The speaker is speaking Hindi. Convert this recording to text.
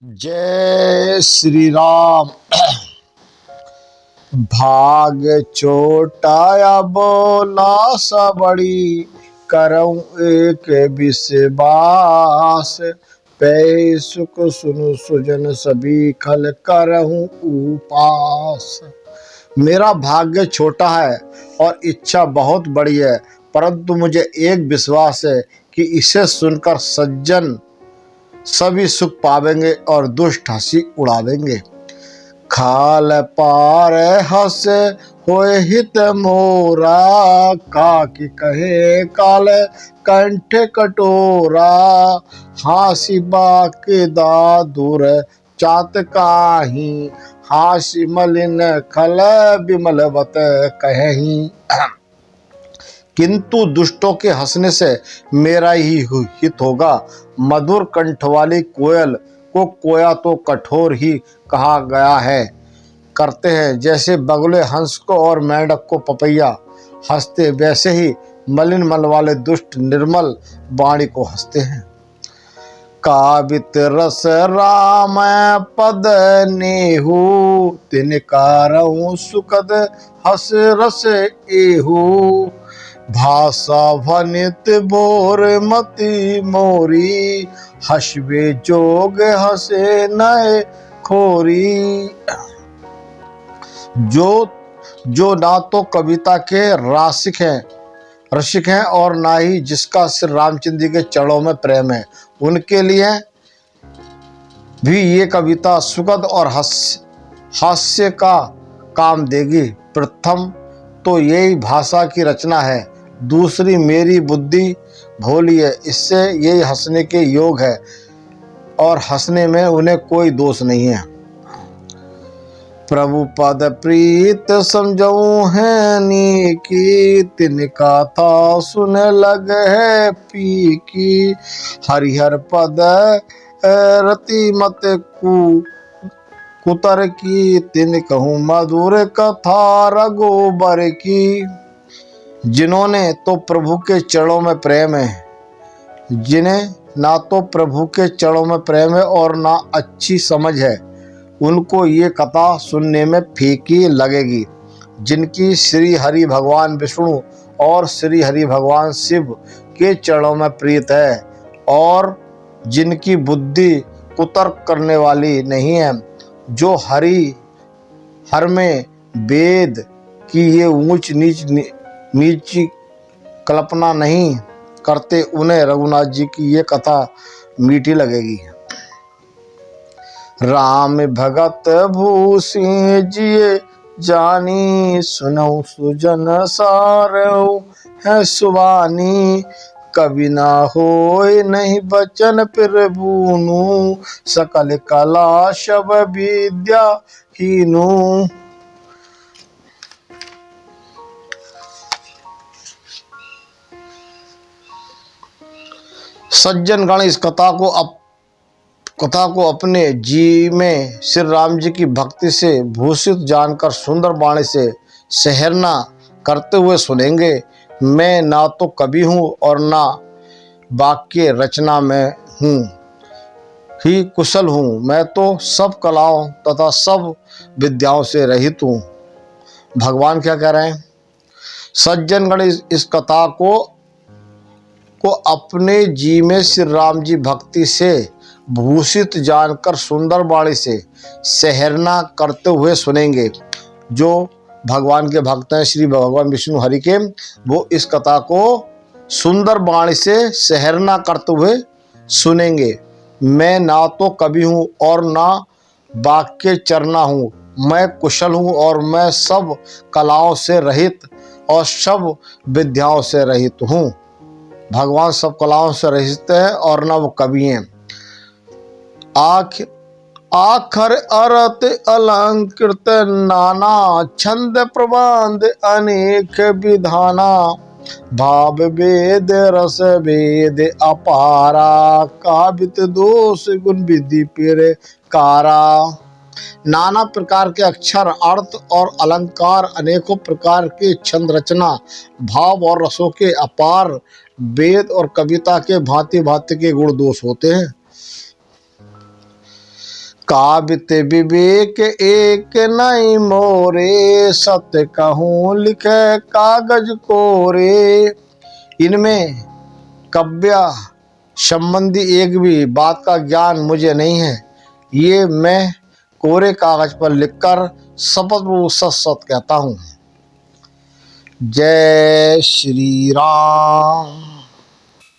जय श्री राम। भाग छोटाया बोला सा बड़ी, करऊं एक विश्वास। पै सुख सुनु सुजन सभी खल करऊं उपास। मेरा भाग्य छोटा है और इच्छा बहुत बड़ी है, परंतु मुझे एक विश्वास है कि इसे सुनकर सज्जन सभी सुख पावेंगे और दुष्ट हंसी उड़ावेंगे। खाल पार हस होए हित मोरा, काकी कहे काल कंठ कटोरा। हासी बाके दादुर चात काही, हासी मलिन खल विमल बत कहीं। किंतु दुष्टों के हंसने से मेरा ही हित होगा। मधुर कंठ वाली कोयल को कोया तो कठोर ही कहा गया है। करते हैं जैसे बगुले हंस को और मेंढक को पपैया हंसते, वैसे ही मलिन मन वाले दुष्ट निर्मल वाणी को हंसते हैं। काबित रस राम पद नेहू, तिनकारऊं सुखद हस रस एहू। भाषा भनित भोर मति मोरी, हसबे जोग हसे नए खोरी। जो ना तो कविता के रसिक हैं और ना ही जिसका श्री रामचंद्र के चरणों में प्रेम है, उनके लिए भी ये कविता सुखद और हास्य का काम देगी। प्रथम तो यही भाषा की रचना है, दूसरी मेरी बुद्धि भोली है, इससे यही हंसने के योग है और हंसने में उन्हें कोई दोष नहीं है। प्रभु पद प्रीत समझऊं है नीकी, तिनका था सुन लग है पी की। हरिहर पद रति मत कुतर की, तिन कहूँ मधुर कथा रघुबर की। जिन्होंने तो प्रभु के चरणों में प्रेम है, जिन्हें ना तो प्रभु के चरणों में प्रेम है और ना अच्छी समझ है, उनको ये कथा सुनने में फीकी लगेगी। जिनकी श्री हरि भगवान विष्णु और श्री हरि भगवान शिव के चरणों में प्रीत है और जिनकी बुद्धि कुतर्क करने वाली नहीं है, जो हर में वेद की ये ऊंच नीच कल्पना नहीं करते, उन्हें रघुनाथ जी की ये कथा मीठी लगेगी। राम भगत भूषि जिए जानी, सुनऊ सुजन सारऊ है सुबानी। कभी ना होए नहीं बचन फिर बूनू, सकल कला शब विद्या हीनू। सज्जन गण इस कथा को अपने जी में श्री राम जी की भक्ति से भूषित जानकर सुंदर वाणी से सहरना करते हुए सुनेंगे। मैं ना तो कवि हूँ और ना वाक्य रचना में ही कुशल हूँ, मैं तो सब कलाओं तथा सब विद्याओं से रहित हूँ। भगवान क्या कह रहे हैं? सज्जनगण इस कथा को अपने जी में श्री राम जी भक्ति से भूषित जानकर सुंदर वाणी से सहरना करते हुए सुनेंगे। जो भगवान के भक्त हैं श्री भगवान विष्णु हरि के, वो इस कथा को सुंदर वाणी से सहरना करते हुए सुनेंगे। मैं ना तो कवि हूँ और ना वाक्य चरना हूँ, मैं कुशल हूँ और मैं सब कलाओं से रहित और सब विद्याओं से रहित हूँ। भगवान सब कलाओं से रहित है और ना वो कवि हैं। आखर अरत अलंकृत नाना, छंद प्रबंध अनेक विधाना। भाव वेद रस वेद अपारा, काबित दोष गुण विधि पिर कारा। नाना प्रकार के अक्षर, अर्थ और अलंकार, अनेकों प्रकार के छंद रचना, भाव और रसों के अपार वेद और कविता के भांति भांति के गुण दोष होते हैं। काबित विवेक एक नहीं मोरे, सत्य कहूँ लिखे कागज कोरे। इनमें काव्य संबंधी एक भी बात का ज्ञान मुझे नहीं है, ये मैं कोरे कागज पर लिखकर शपथ सत सत कहता हूँ। जय श्री राम।